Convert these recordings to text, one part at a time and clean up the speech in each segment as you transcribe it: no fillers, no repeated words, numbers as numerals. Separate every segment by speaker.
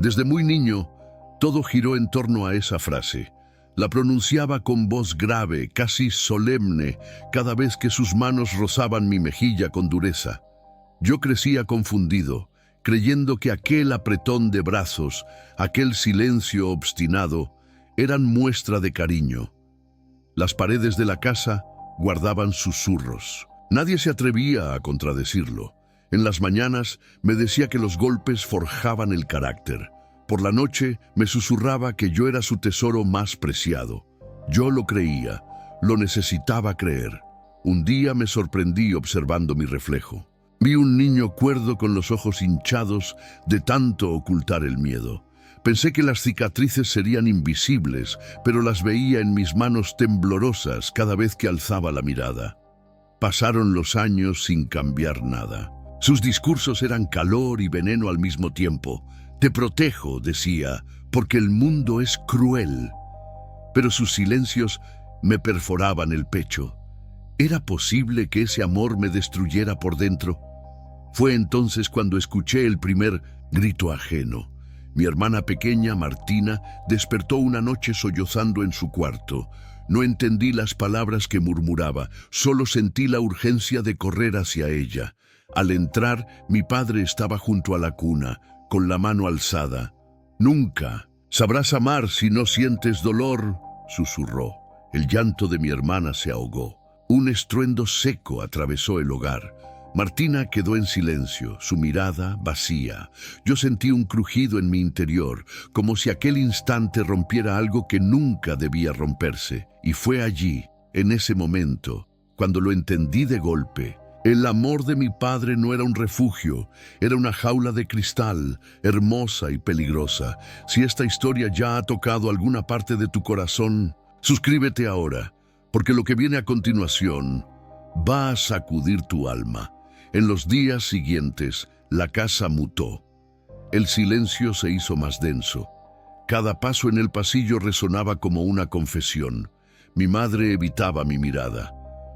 Speaker 1: Desde muy niño, todo giró en torno a esa frase. La pronunciaba con voz grave, casi solemne, cada vez que sus manos rozaban mi mejilla con dureza. Yo crecía confundido, creyendo que aquel apretón de brazos, aquel silencio obstinado, eran muestra de cariño. Las paredes de la casa guardaban susurros. Nadie se atrevía a contradecirlo. En las mañanas me decía que los golpes forjaban el carácter. Por la noche me susurraba que yo era su tesoro más preciado. Yo lo creía, lo necesitaba creer. Un día me sorprendí observando mi reflejo. Vi un niño cuerdo con los ojos hinchados de tanto ocultar el miedo. Pensé que las cicatrices serían invisibles, pero las veía en mis manos temblorosas cada vez que alzaba la mirada. Pasaron los años sin cambiar nada. Sus discursos eran calor y veneno al mismo tiempo. Te protejo, decía, porque el mundo es cruel. Pero sus silencios me perforaban el pecho. ¿Era posible que ese amor me destruyera por dentro? Fue entonces cuando escuché el primer grito ajeno. Mi hermana pequeña, Martina, despertó una noche sollozando en su cuarto. No entendí las palabras que murmuraba, solo sentí la urgencia de correr hacia ella. Al entrar, mi padre estaba junto a la cuna, con la mano alzada. «Nunca sabrás amar si no sientes dolor», susurró. El llanto de mi hermana se ahogó. Un estruendo seco atravesó el hogar. Martina quedó en silencio, su mirada vacía. Yo sentí un crujido en mi interior, como si aquel instante rompiera algo que nunca debía romperse. Y fue allí, en ese momento, cuando lo entendí de golpe. El amor de mi padre no era un refugio, era una jaula de cristal, hermosa y peligrosa. Si esta historia ya ha tocado alguna parte de tu corazón, suscríbete ahora, porque lo que viene a continuación va a sacudir tu alma. En los días siguientes, la casa mutó. El silencio se hizo más denso. Cada paso en el pasillo resonaba como una confesión. Mi madre evitaba mi mirada.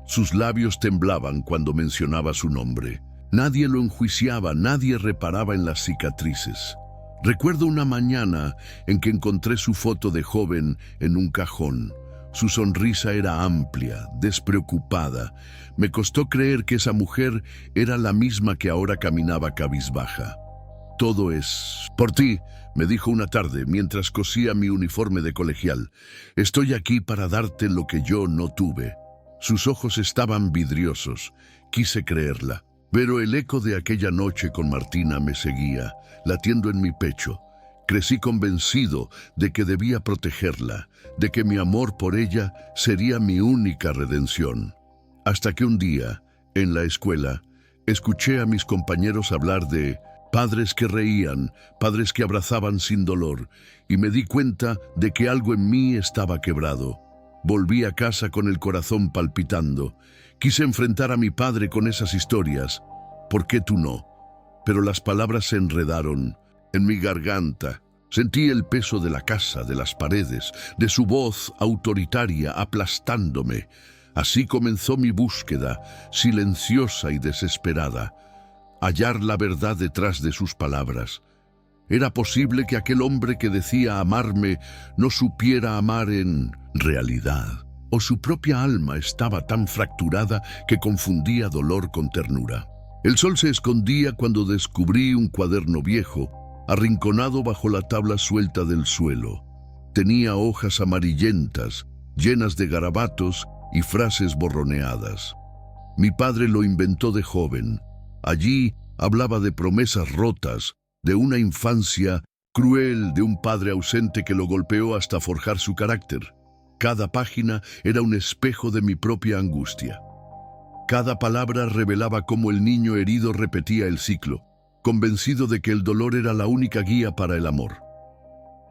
Speaker 1: Sus labios temblaban cuando mencionaba su nombre. Nadie lo enjuiciaba, nadie reparaba en las cicatrices. Recuerdo una mañana en que encontré su foto de joven en un cajón. Su sonrisa era amplia, despreocupada. Me costó creer que esa mujer era la misma que ahora caminaba cabizbaja. «Todo es por ti», me dijo una tarde mientras cosía mi uniforme de colegial. «Estoy aquí para darte lo que yo no tuve». Sus ojos estaban vidriosos. Quise creerla, pero el eco de aquella noche con Martina me seguía, latiendo en mi pecho. Crecí convencido de que debía protegerla, de que mi amor por ella sería mi única redención. Hasta que un día, en la escuela, escuché a mis compañeros hablar de padres que reían, padres que abrazaban sin dolor, y me di cuenta de que algo en mí estaba quebrado. Volví a casa con el corazón palpitando. Quise enfrentar a mi padre con esas historias. «¿Por qué tú no?». Pero las palabras se enredaron en mi garganta. Sentí el peso de la casa, de las paredes, de su voz autoritaria aplastándome. Así comenzó mi búsqueda, silenciosa y desesperada. Hallar la verdad detrás de sus palabras. ¿Era posible que aquel hombre que decía amarme no supiera amar en realidad? ¿O su propia alma estaba tan fracturada que confundía dolor con ternura? El sol se escondía cuando descubrí un cuaderno viejo, arrinconado bajo la tabla suelta del suelo. Tenía hojas amarillentas, llenas de garabatos y frases borroneadas. Mi padre lo inventó de joven. Allí hablaba de promesas rotas, de una infancia cruel, de un padre ausente que lo golpeó hasta forjar su carácter. Cada página era un espejo de mi propia angustia. Cada palabra revelaba cómo el niño herido repetía el ciclo, convencido de que el dolor era la única guía para el amor.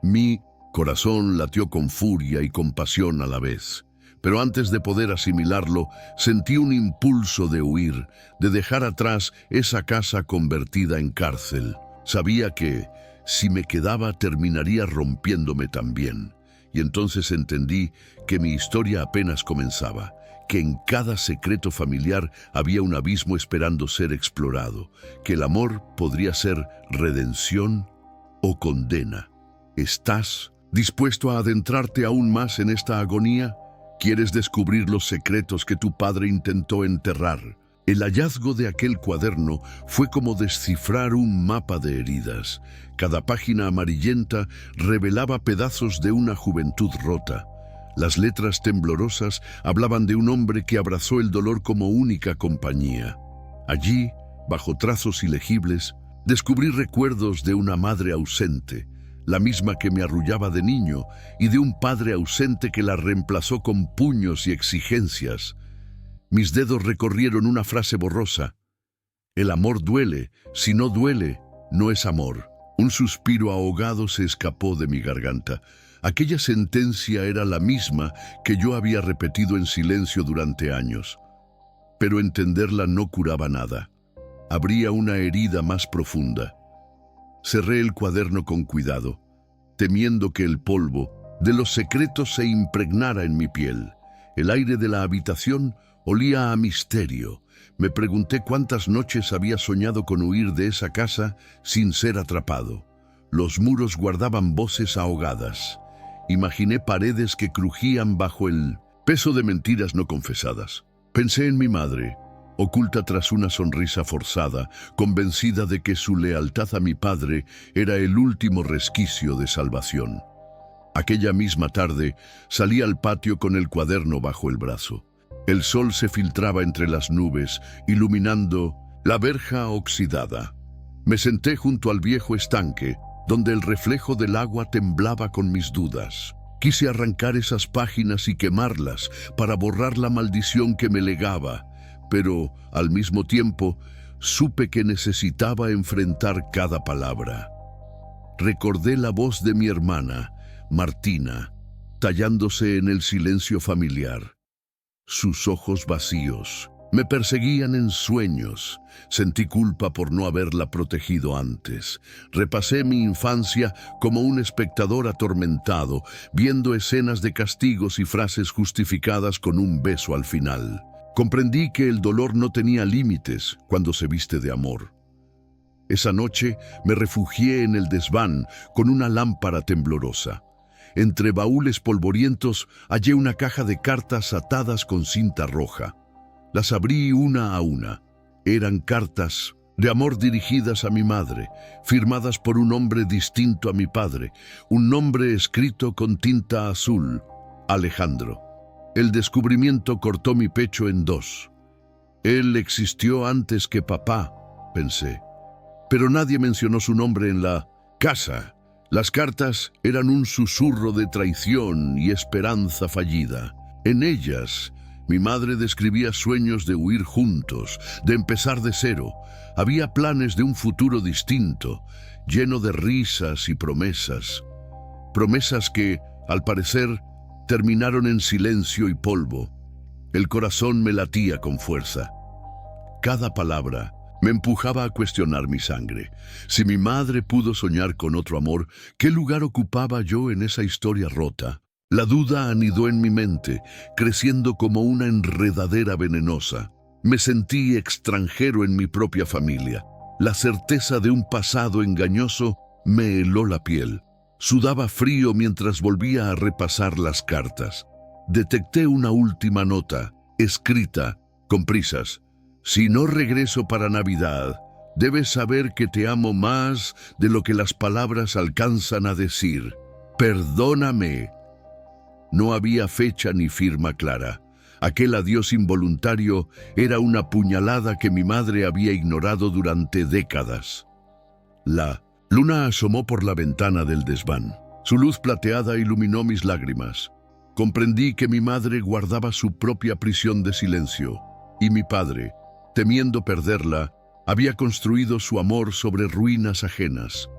Speaker 1: Mi corazón latió con furia y compasión a la vez. Pero antes de poder asimilarlo, sentí un impulso de huir, de dejar atrás esa casa convertida en cárcel. Sabía que, si me quedaba, terminaría rompiéndome también. Y entonces entendí que mi historia apenas comenzaba, que en cada secreto familiar había un abismo esperando ser explorado, que el amor podría ser redención o condena. ¿Estás dispuesto a adentrarte aún más en esta agonía? ¿Quieres descubrir los secretos que tu padre intentó enterrar? El hallazgo de aquel cuaderno fue como descifrar un mapa de heridas. Cada página amarillenta revelaba pedazos de una juventud rota. Las letras temblorosas hablaban de un hombre que abrazó el dolor como única compañía. Allí, bajo trazos ilegibles, descubrí recuerdos de una madre ausente, la misma que me arrullaba de niño, y de un padre ausente que la reemplazó con puños y exigencias. Mis dedos recorrieron una frase borrosa. El amor duele, si no duele, no es amor. Un suspiro ahogado se escapó de mi garganta. Aquella sentencia era la misma que yo había repetido en silencio durante años. Pero entenderla no curaba nada. Habría una herida más profunda. Cerré el cuaderno con cuidado, temiendo que el polvo de los secretos se impregnara en mi piel. El aire de la habitación olía a misterio. Me pregunté cuántas noches había soñado con huir de esa casa sin ser atrapado. Los muros guardaban voces ahogadas. Imaginé paredes que crujían bajo el peso de mentiras no confesadas. Pensé en mi madre, oculta tras una sonrisa forzada, convencida de que su lealtad a mi padre era el último resquicio de salvación. Aquella misma tarde salí al patio con el cuaderno bajo el brazo. El sol se filtraba entre las nubes, iluminando la verja oxidada. Me senté junto al viejo estanque, donde el reflejo del agua temblaba con mis dudas. Quise arrancar esas páginas y quemarlas para borrar la maldición que me legaba, pero al mismo tiempo supe que necesitaba enfrentar cada palabra. Recordé la voz de mi hermana, Martina, tallándose en el silencio familiar. Sus ojos vacíos me perseguían en sueños. Sentí culpa por no haberla protegido antes. Repasé mi infancia como un espectador atormentado, viendo escenas de castigos y frases justificadas con un beso al final. Comprendí que el dolor no tenía límites cuando se viste de amor. Esa noche me refugié en el desván con una lámpara temblorosa. Entre baúles polvorientos hallé una caja de cartas atadas con cinta roja. Las abrí una a una. Eran cartas de amor dirigidas a mi madre, firmadas por un hombre distinto a mi padre, un nombre escrito con tinta azul, Alejandro. El descubrimiento cortó mi pecho en dos. Él existió antes que papá, pensé. Pero nadie mencionó su nombre en la casa. Las cartas eran un susurro de traición y esperanza fallida. En ellas, mi madre describía sueños de huir juntos, de empezar de cero. Había planes de un futuro distinto, lleno de risas y promesas. Promesas que, al parecer, terminaron en silencio y polvo. El corazón me latía con fuerza. Cada palabra me empujaba a cuestionar mi sangre. Si mi madre pudo soñar con otro amor, ¿qué lugar ocupaba yo en esa historia rota? La duda anidó en mi mente, creciendo como una enredadera venenosa. Me sentí extranjero en mi propia familia. La certeza de un pasado engañoso me heló la piel. Sudaba frío mientras volvía a repasar las cartas. Detecté una última nota, escrita, con prisas. Si no regreso para Navidad, debes saber que te amo más de lo que las palabras alcanzan a decir. Perdóname. No había fecha ni firma clara. Aquel adiós involuntario era una puñalada que mi madre había ignorado durante décadas. La luna asomó por la ventana del desván. Su luz plateada iluminó mis lágrimas. Comprendí que mi madre guardaba su propia prisión de silencio, y mi padre, temiendo perderla, había construido su amor sobre ruinas ajenas.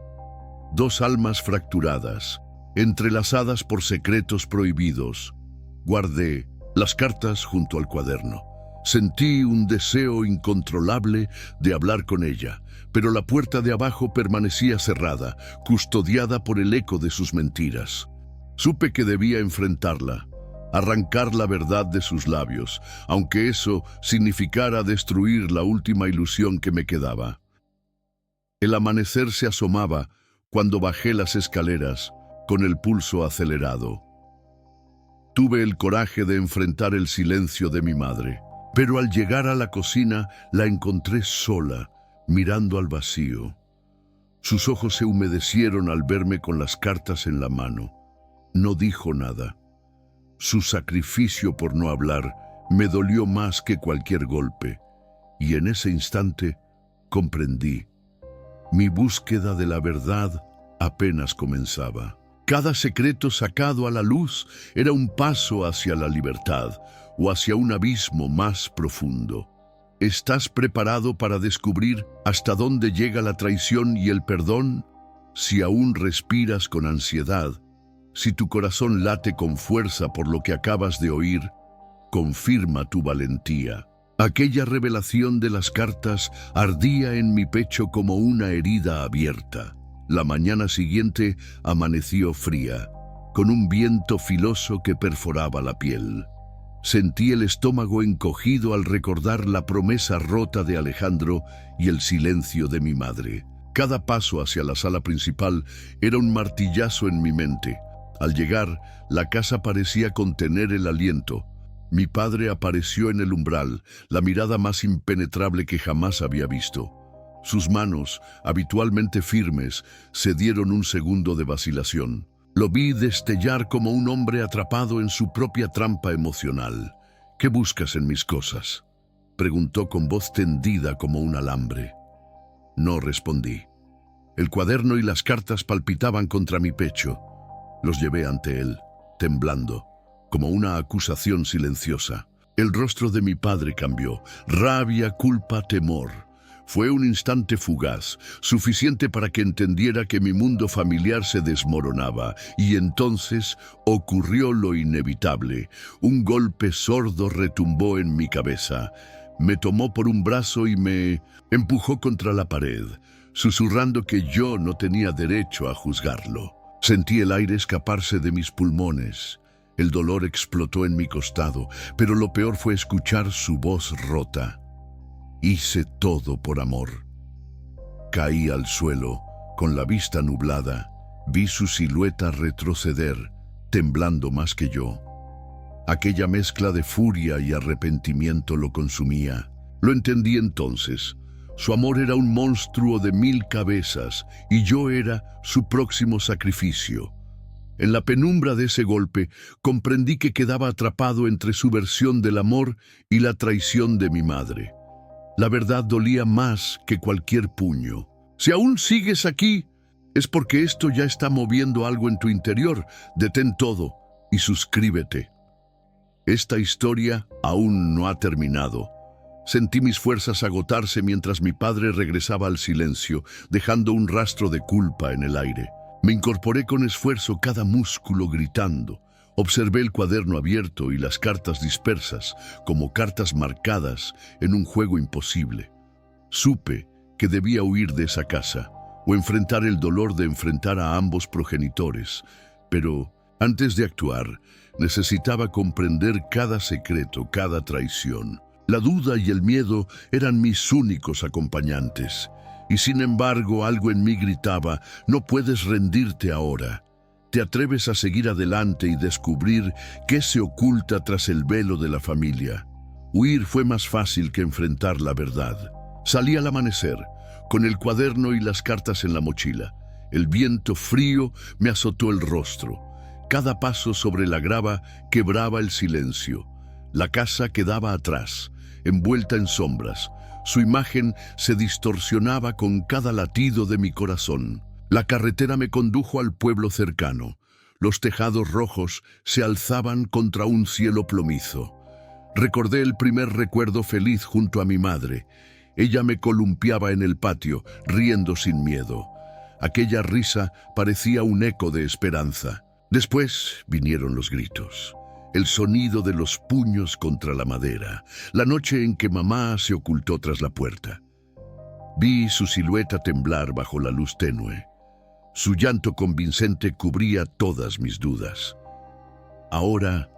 Speaker 1: Dos almas fracturadas, entrelazadas por secretos prohibidos. Guardé las cartas junto al cuaderno. Sentí un deseo incontrolable de hablar con ella, pero la puerta de abajo permanecía cerrada, custodiada por el eco de sus mentiras. Supe que debía enfrentarla, arrancar la verdad de sus labios, aunque eso significara destruir la última ilusión que me quedaba. El amanecer se asomaba cuando bajé las escaleras con el pulso acelerado. Tuve el coraje de enfrentar el silencio de mi madre, pero al llegar a la cocina la encontré sola, mirando al vacío. Sus ojos se humedecieron al verme con las cartas en la mano. No dijo nada. Su sacrificio por no hablar me dolió más que cualquier golpe, y en ese instante comprendí. Mi búsqueda de la verdad apenas comenzaba. Cada secreto sacado a la luz era un paso hacia la libertad o hacia un abismo más profundo. ¿Estás preparado para descubrir hasta dónde llega la traición y el perdón? Si aún respiras con ansiedad, si tu corazón late con fuerza por lo que acabas de oír, confirma tu valentía. Aquella revelación de las cartas ardía en mi pecho como una herida abierta. La mañana siguiente amaneció fría, con un viento filoso que perforaba la piel. Sentí el estómago encogido al recordar la promesa rota de Alejandro y el silencio de mi madre. Cada paso hacia la sala principal era un martillazo en mi mente. Al llegar, la casa parecía contener el aliento. Mi padre apareció en el umbral, la mirada más impenetrable que jamás había visto. Sus manos, habitualmente firmes, cedieron un segundo de vacilación. Lo vi destellar como un hombre atrapado en su propia trampa emocional. ¿Qué buscas en mis cosas?, preguntó con voz tendida como un alambre. No respondí. El cuaderno y las cartas palpitaban contra mi pecho. Los llevé ante él, temblando, como una acusación silenciosa. El rostro de mi padre cambió. Rabia, culpa, temor. Fue un instante fugaz, suficiente para que entendiera que mi mundo familiar se desmoronaba, y entonces ocurrió lo inevitable. Un golpe sordo retumbó en mi cabeza. Me tomó por un brazo y me empujó contra la pared, susurrando que yo no tenía derecho a juzgarlo. Sentí el aire escaparse de mis pulmones. El dolor explotó en mi costado, pero lo peor fue escuchar su voz rota. Hice todo por amor. Caí al suelo, con la vista nublada. Vi su silueta retroceder, temblando más que yo. Aquella mezcla de furia y arrepentimiento lo consumía. Lo entendí entonces. Su amor era un monstruo de 1000 cabezas, y yo era su próximo sacrificio. En la penumbra de ese golpe, comprendí que quedaba atrapado entre su versión del amor y la traición de mi madre. La verdad dolía más que cualquier puño. Si aún sigues aquí, es porque esto ya está moviendo algo en tu interior. Detén todo y suscríbete. Esta historia aún no ha terminado. Sentí mis fuerzas agotarse mientras mi padre regresaba al silencio, dejando un rastro de culpa en el aire. Me incorporé con esfuerzo, cada músculo gritando. Observé el cuaderno abierto y las cartas dispersas, como cartas marcadas en un juego imposible. Supe que debía huir de esa casa, o enfrentar el dolor de enfrentar a ambos progenitores, pero antes de actuar, necesitaba comprender cada secreto, cada traición. La duda y el miedo eran mis únicos acompañantes, y sin embargo algo en mí gritaba: no puedes rendirte ahora. ¿Te atreves a seguir adelante y descubrir qué se oculta tras el velo de la familia? Huir fue más fácil que enfrentar la verdad. Salí al amanecer, con el cuaderno y las cartas en la mochila. El viento frío me azotó el rostro. Cada paso sobre la grava quebraba el silencio. La casa quedaba atrás, envuelta en sombras. Su imagen se distorsionaba con cada latido de mi corazón. La carretera me condujo al pueblo cercano. Los tejados rojos se alzaban contra un cielo plomizo. Recordé el primer recuerdo feliz junto a mi madre. Ella me columpiaba en el patio, riendo sin miedo. Aquella risa parecía un eco de esperanza. Después vinieron los gritos, el sonido de los puños contra la madera, la noche en que mamá se ocultó tras la puerta. Vi su silueta temblar bajo la luz tenue. Su llanto convincente cubría todas mis dudas. Ahora,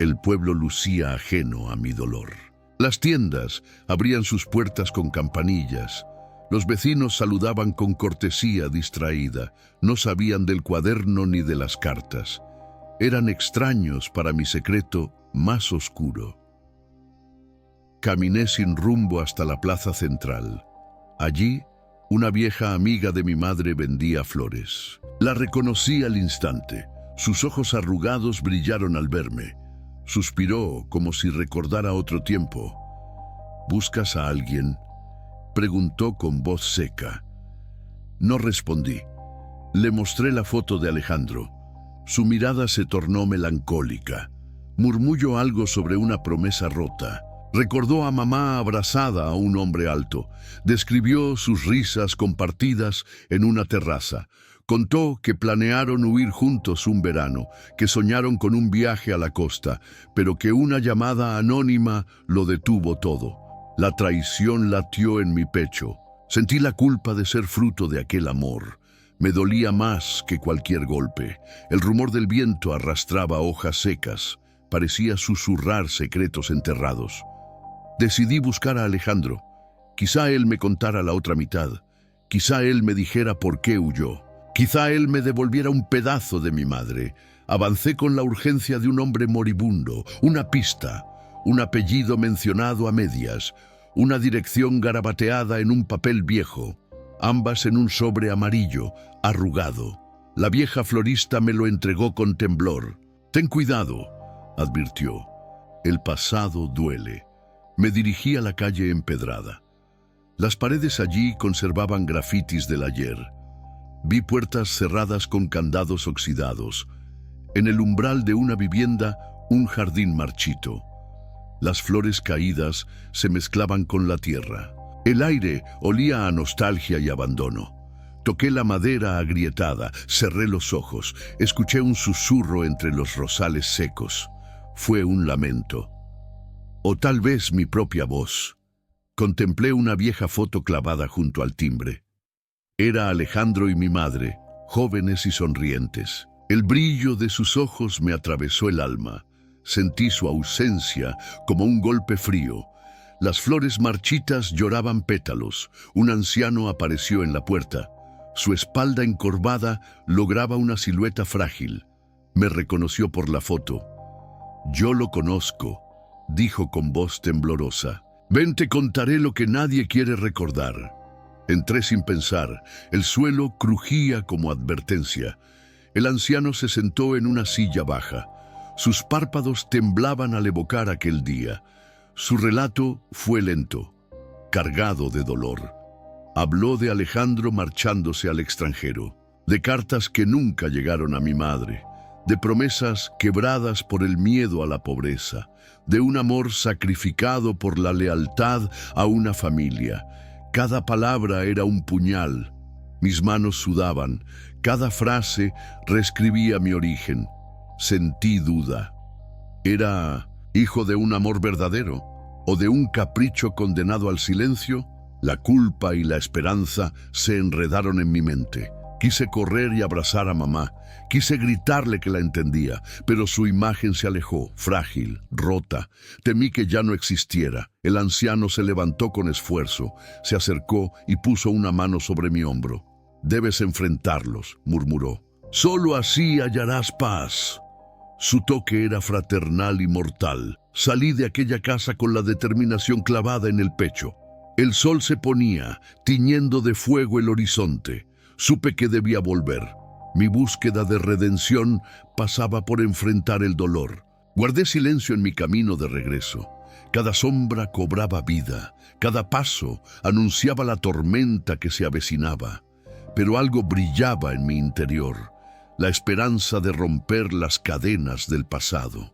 Speaker 1: el pueblo lucía ajeno a mi dolor. Las tiendas abrían sus puertas con campanillas. Los vecinos saludaban con cortesía distraída, no sabían del cuaderno ni de las cartas. Eran extraños para mi secreto más oscuro. Caminé sin rumbo hasta la plaza central. Allí, una vieja amiga de mi madre vendía flores. La reconocí al instante. Sus ojos arrugados brillaron al verme. Suspiró como si recordara otro tiempo. ¿Buscas a alguien?, preguntó con voz seca. No respondí. Le mostré la foto de Alejandro. Su mirada se tornó melancólica. Murmulló algo sobre una promesa rota. Recordó a mamá abrazada a un hombre alto. Describió sus risas compartidas en una terraza. Contó que planearon huir juntos un verano, que soñaron con un viaje a la costa, pero que una llamada anónima lo detuvo todo. La traición latió en mi pecho. Sentí la culpa de ser fruto de aquel amor. Me dolía más que cualquier golpe. El rumor del viento arrastraba hojas secas. Parecía susurrar secretos enterrados. Decidí buscar a Alejandro. Quizá él me contara la otra mitad. Quizá él me dijera por qué huyó. Quizá él me devolviera un pedazo de mi madre. Avancé con la urgencia de un hombre moribundo, una pista, un apellido mencionado a medias, una dirección garabateada en un papel viejo, ambas en un sobre amarillo, arrugado. La vieja florista me lo entregó con temblor. «Ten cuidado», advirtió. «El pasado duele». Me dirigí a la calle empedrada. Las paredes allí conservaban grafitis del ayer. Vi puertas cerradas con candados oxidados. En el umbral de una vivienda, un jardín marchito. Las flores caídas se mezclaban con la tierra. El aire olía a nostalgia y abandono. Toqué la madera agrietada, cerré los ojos, escuché un susurro entre los rosales secos. Fue un lamento. O tal vez mi propia voz. Contemplé una vieja foto clavada junto al timbre. Era Alejandro y mi madre, jóvenes y sonrientes. El brillo de sus ojos me atravesó el alma. Sentí su ausencia como un golpe frío. Las flores marchitas lloraban pétalos. Un anciano apareció en la puerta. Su espalda encorvada lograba una silueta frágil. Me reconoció por la foto. «Yo lo conozco», dijo con voz temblorosa. «Ven, te contaré lo que nadie quiere recordar». Entré sin pensar. El suelo crujía como advertencia. El anciano se sentó en una silla baja. Sus párpados temblaban al evocar aquel día. Su relato fue lento, cargado de dolor. Habló de Alejandro marchándose al extranjero, de cartas que nunca llegaron a mi madre, de promesas quebradas por el miedo a la pobreza, de un amor sacrificado por la lealtad a una familia. Cada palabra era un puñal. Mis manos sudaban. Cada frase reescribía mi origen. Sentí duda. ¿Era hijo de un amor verdadero o de un capricho condenado al silencio? La culpa y la esperanza se enredaron en mi mente. Quise correr y abrazar a mamá. Quise gritarle que la entendía, pero su imagen se alejó, frágil, rota. Temí que ya no existiera. El anciano se levantó con esfuerzo, se acercó y puso una mano sobre mi hombro. «Debes enfrentarlos», murmuró. «Solo así hallarás paz». Su toque era fraternal y mortal. Salí de aquella casa con la determinación clavada en el pecho. El sol se ponía, tiñendo de fuego el horizonte. Supe que debía volver. Mi búsqueda de redención pasaba por enfrentar el dolor. Guardé silencio en mi camino de regreso. Cada sombra cobraba vida. Cada paso anunciaba la tormenta que se avecinaba. Pero algo brillaba en mi interior. La esperanza de romper las cadenas del pasado.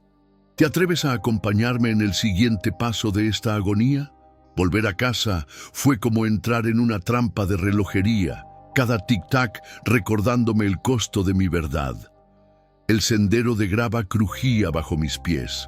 Speaker 1: ¿Te atreves a acompañarme en el siguiente paso de esta agonía? Volver a casa fue como entrar en una trampa de relojería, cada tic-tac recordándome el costo de mi verdad. El sendero de grava crujía bajo mis pies,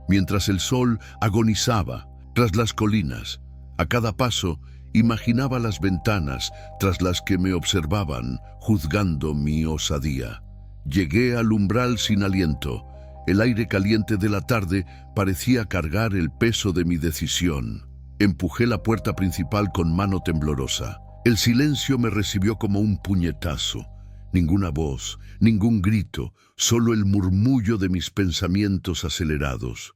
Speaker 1: mientras el sol agonizaba tras las colinas. A cada paso imaginaba las ventanas tras las que me observaban, juzgando mi osadía. Llegué al umbral sin aliento. El aire caliente de la tarde parecía cargar el peso de mi decisión. Empujé la puerta principal con mano temblorosa. El silencio me recibió como un puñetazo. Ninguna voz, ningún grito, solo el murmullo de mis pensamientos acelerados.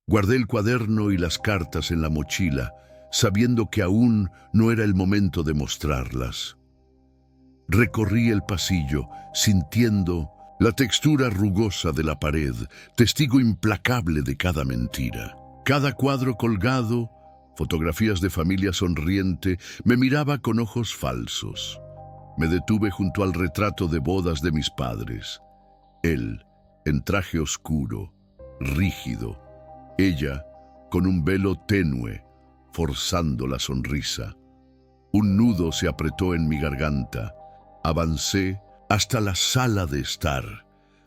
Speaker 1: Guardé el cuaderno y las cartas en la mochila, sabiendo que aún no era el momento de mostrarlas. Recorrí el pasillo, sintiendo la textura rugosa de la pared, testigo implacable de cada mentira. Cada cuadro colgado, fotografías de familia sonriente, me miraba con ojos falsos. Me detuve junto al retrato de bodas de mis padres. Él, en traje oscuro, rígido. Ella, con un velo tenue, forzando la sonrisa. Un nudo se apretó en mi garganta. Avancé hasta la sala de estar.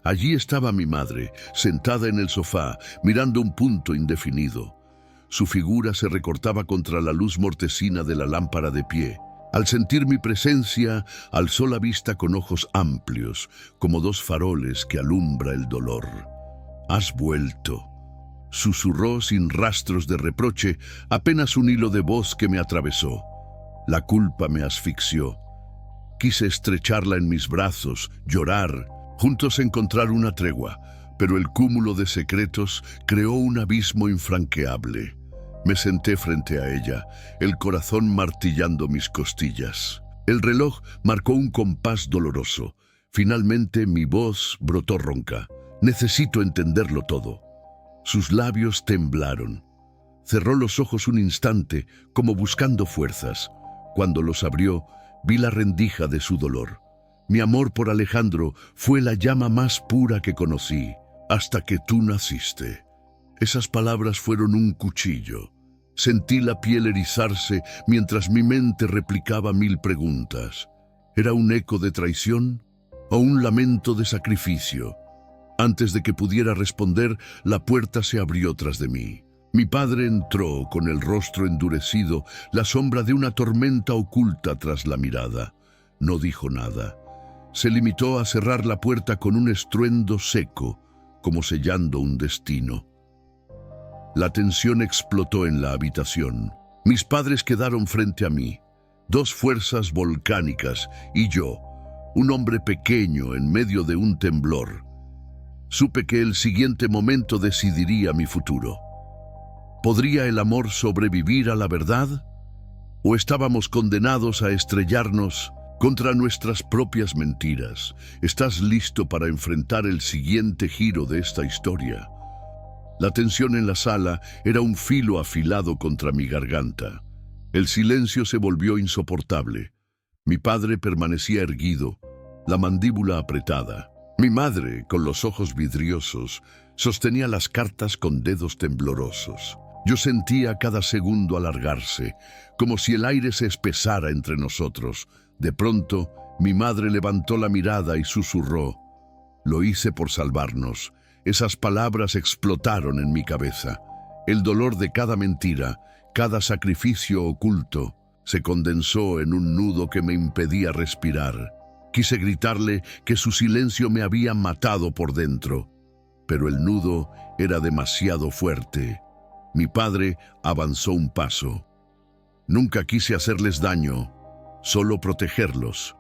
Speaker 1: Allí estaba mi madre, sentada en el sofá, mirando un punto indefinido. Su figura se recortaba contra la luz mortecina de la lámpara de pie. Al sentir mi presencia, alzó la vista con ojos amplios, como dos faroles que alumbra el dolor. «Has vuelto», susurró sin rastros de reproche, apenas un hilo de voz que me atravesó. La culpa me asfixió. Quise estrecharla en mis brazos, llorar, juntos encontrar una tregua, pero el cúmulo de secretos creó un abismo infranqueable. Me senté frente a ella, el corazón martillando mis costillas. El reloj marcó un compás doloroso. Finalmente mi voz brotó ronca. «Necesito entenderlo todo». Sus labios temblaron. Cerró los ojos un instante, como buscando fuerzas. Cuando los abrió, vi la rendija de su dolor. Mi amor por Alejandro fue la llama más pura que conocí, hasta que tú naciste. Esas palabras fueron un cuchillo. Sentí la piel erizarse mientras mi mente replicaba 1000 preguntas. ¿Era un eco de traición o un lamento de sacrificio? Antes de que pudiera responder, la puerta se abrió tras de mí. Mi padre entró con el rostro endurecido, la sombra de una tormenta oculta tras la mirada. No dijo nada. Se limitó a cerrar la puerta con un estruendo seco, como sellando un destino. La tensión explotó en la habitación. Mis padres quedaron frente a mí, dos fuerzas volcánicas, y yo, un hombre pequeño en medio de un temblor. Supe que el siguiente momento decidiría mi futuro. ¿Podría el amor sobrevivir a la verdad? ¿O estábamos condenados a estrellarnos contra nuestras propias mentiras? ¿Estás listo para enfrentar el siguiente giro de esta historia? La tensión en la sala era un filo afilado contra mi garganta. El silencio se volvió insoportable. Mi padre permanecía erguido, la mandíbula apretada. Mi madre, con los ojos vidriosos, sostenía las cartas con dedos temblorosos. Yo sentía cada segundo alargarse, como si el aire se espesara entre nosotros. De pronto, mi madre levantó la mirada y susurró: «Lo hice por salvarnos». Esas palabras explotaron en mi cabeza. El dolor de cada mentira, cada sacrificio oculto, se condensó en un nudo que me impedía respirar. Quise gritarle que su silencio me había matado por dentro, pero el nudo era demasiado fuerte. Mi padre avanzó un paso. Nunca quise hacerles daño, solo protegerlos.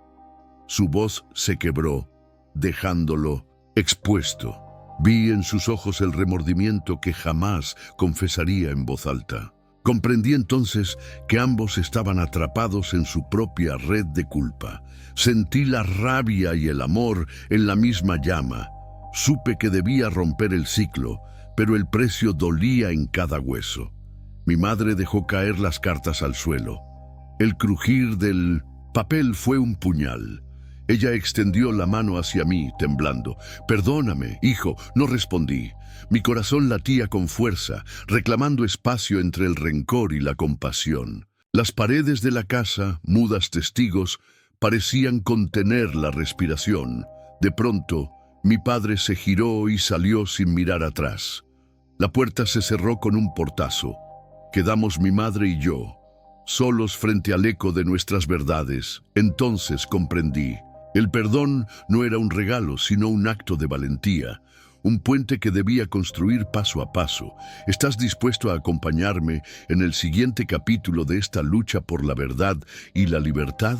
Speaker 1: Su voz se quebró, dejándolo expuesto. Vi en sus ojos el remordimiento que jamás confesaría en voz alta. Comprendí entonces que ambos estaban atrapados en su propia red de culpa. Sentí la rabia y el amor en la misma llama. Supe que debía romper el ciclo, pero el precio dolía en cada hueso. Mi madre dejó caer las cartas al suelo. El crujir del papel fue un puñal. Ella extendió la mano hacia mí, temblando. «Perdóname, hijo», no respondí. Mi corazón latía con fuerza, reclamando espacio entre el rencor y la compasión. Las paredes de la casa, mudas testigos, parecían contener la respiración. De pronto, mi padre se giró y salió sin mirar atrás. La puerta se cerró con un portazo. Quedamos mi madre y yo, solos frente al eco de nuestras verdades. Entonces comprendí. El perdón no era un regalo, sino un acto de valentía, un puente que debía construir paso a paso. ¿Estás dispuesto a acompañarme en el siguiente capítulo de esta lucha por la verdad y la libertad?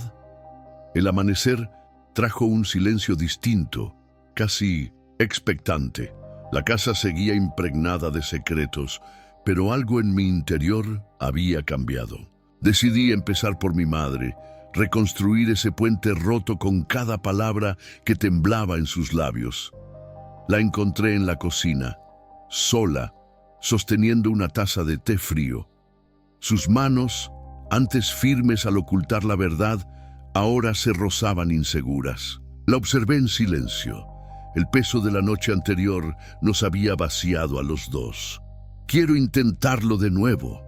Speaker 1: El amanecer trajo un silencio distinto, casi expectante. La casa seguía impregnada de secretos, pero algo en mi interior había cambiado. Decidí empezar por mi madre, reconstruir ese puente roto con cada palabra que temblaba en sus labios. La encontré en la cocina, sola, sosteniendo una taza de té frío. Sus manos, antes firmes al ocultar la verdad, ahora se rozaban inseguras. La observé en silencio. El peso de la noche anterior nos había vaciado a los dos. «Quiero intentarlo de nuevo»,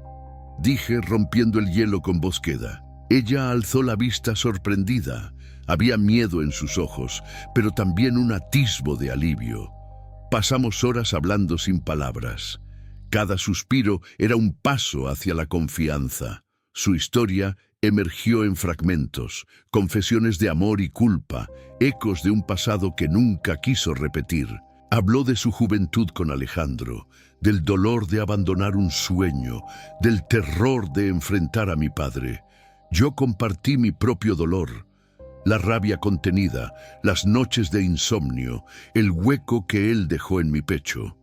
Speaker 1: dije, rompiendo el hielo con voz queda. Ella alzó la vista sorprendida. Había miedo en sus ojos, pero también un atisbo de alivio. Pasamos horas hablando sin palabras. Cada suspiro era un paso hacia la confianza. Su historia emergió en fragmentos, confesiones de amor y culpa, ecos de un pasado que nunca quiso repetir. Habló de su juventud con Alejandro, del dolor de abandonar un sueño, del terror de enfrentar a mi padre. Yo compartí mi propio dolor, la rabia contenida, las noches de insomnio, el hueco que él dejó en mi pecho.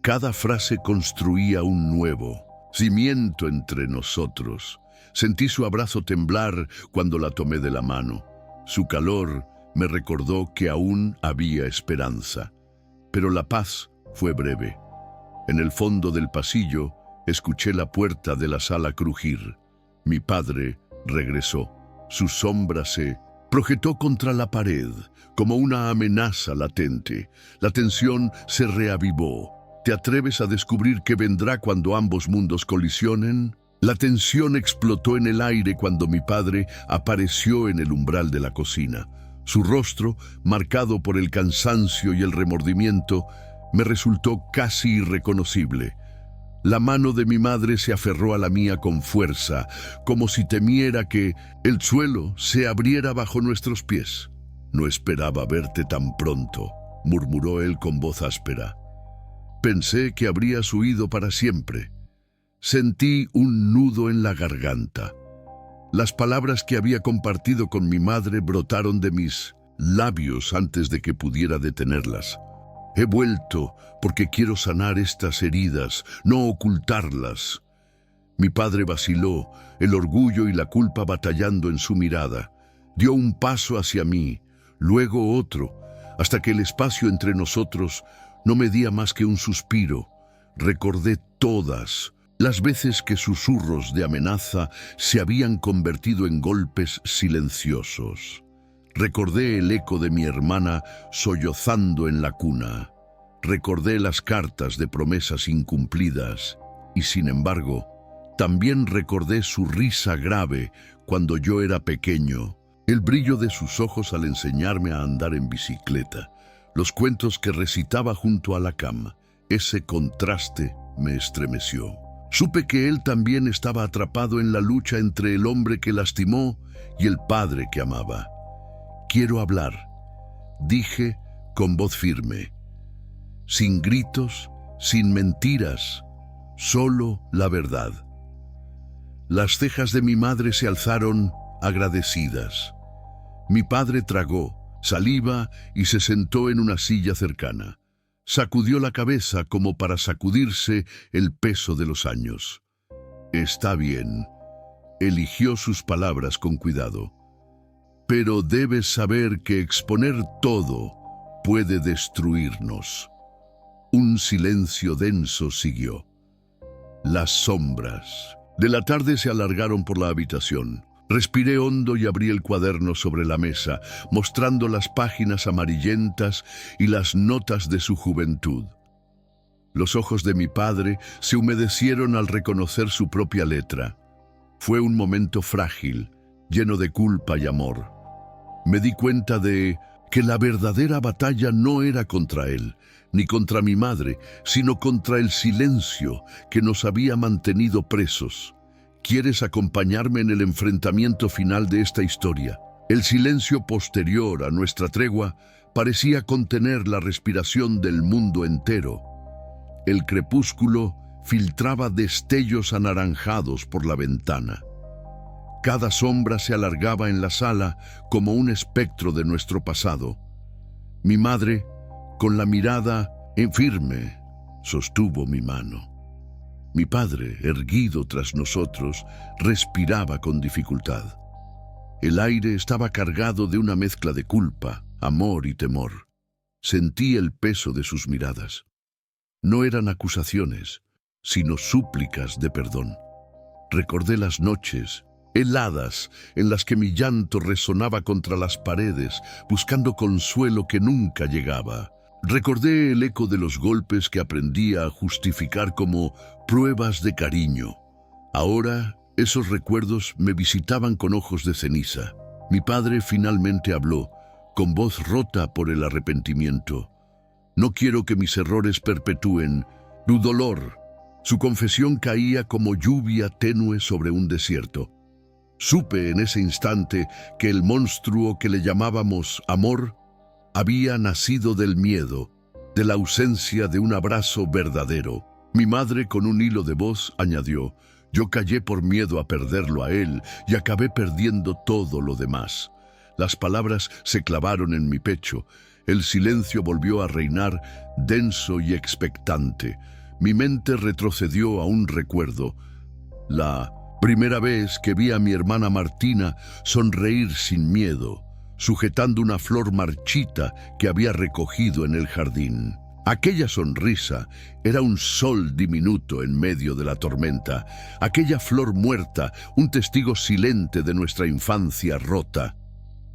Speaker 1: Cada frase construía un nuevo cimiento entre nosotros. Sentí su abrazo temblar cuando la tomé de la mano. Su calor me recordó que aún había esperanza. Pero la paz fue breve. En el fondo del pasillo escuché la puerta de la sala crujir. Mi padre regresó. Su sombra se projetó contra la pared, como una amenaza latente. La tensión se reavivó. ¿Te atreves a descubrir qué vendrá cuando ambos mundos colisionen? La tensión explotó en el aire cuando mi padre apareció en el umbral de la cocina. Su rostro, marcado por el cansancio y el remordimiento, me resultó casi irreconocible. La mano de mi madre se aferró a la mía con fuerza, como si temiera que el suelo se abriera bajo nuestros pies. «No esperaba verte tan pronto», murmuró él con voz áspera. «Pensé que habrías huido para siempre». Sentí un nudo en la garganta. Las palabras que había compartido con mi madre brotaron de mis labios antes de que pudiera detenerlas. «He vuelto porque quiero sanar estas heridas, no ocultarlas». Mi padre vaciló, el orgullo y la culpa batallando en su mirada. Dio un paso hacia mí, luego otro, hasta que el espacio entre nosotros no medía más que un suspiro. Recordé todas las veces que susurros de amenaza se habían convertido en golpes silenciosos. Recordé el eco de mi hermana sollozando en la cuna. Recordé las cartas de promesas incumplidas y, sin embargo, también recordé su risa grave cuando yo era pequeño, el brillo de sus ojos al enseñarme a andar en bicicleta, los cuentos que recitaba junto a la cama. Ese contraste me estremeció. Supe que él también estaba atrapado en la lucha entre el hombre que lastimó y el padre que amaba. «Quiero hablar», dije con voz firme. Sin gritos, sin mentiras, solo la verdad. Las cejas de mi madre se alzaron agradecidas. Mi padre tragó saliva y se sentó en una silla cercana. Sacudió la cabeza como para sacudirse el peso de los años. «Está bien», eligió sus palabras con cuidado. «Pero debes saber que exponer todo puede destruirnos». Un silencio denso siguió. Las sombras de la tarde se alargaron por la habitación. Respiré hondo y abrí el cuaderno sobre la mesa, mostrando las páginas amarillentas y las notas de su juventud. Los ojos de mi padre se humedecieron al reconocer su propia letra. Fue un momento frágil, lleno de culpa y amor. Me di cuenta de que la verdadera batalla no era contra él, ni contra mi madre, sino contra el silencio que nos había mantenido presos. ¿Quieres acompañarme en el enfrentamiento final de esta historia? El silencio posterior a nuestra tregua parecía contener la respiración del mundo entero. El crepúsculo filtraba destellos anaranjados por la ventana. Cada sombra se alargaba en la sala como un espectro de nuestro pasado. Mi madre, con la mirada firme, sostuvo mi mano. Mi padre, erguido tras nosotros, respiraba con dificultad. El aire estaba cargado de una mezcla de culpa, amor y temor. Sentí el peso de sus miradas. No eran acusaciones, sino súplicas de perdón. Recordé las noches heladas en las que mi llanto resonaba contra las paredes, buscando consuelo que nunca llegaba. Recordé el eco de los golpes que aprendía a justificar como pruebas de cariño. Ahora, esos recuerdos me visitaban con ojos de ceniza. Mi padre finalmente habló, con voz rota por el arrepentimiento. No quiero que mis errores perpetúen tu dolor. Su confesión caía como lluvia tenue sobre un desierto. Supe en ese instante que el monstruo que le llamábamos amor había nacido del miedo, de la ausencia de un abrazo verdadero. Mi madre, con un hilo de voz, añadió: yo callé por miedo a perderlo a él y acabé perdiendo todo lo demás. Las palabras se clavaron en mi pecho. El silencio volvió a reinar, denso y expectante. Mi mente retrocedió a un recuerdo. La primera vez que vi a mi hermana Martina sonreír sin miedo, sujetando una flor marchita que había recogido en el jardín. Aquella sonrisa era un sol diminuto en medio de la tormenta. Aquella flor muerta, un testigo silente de nuestra infancia rota.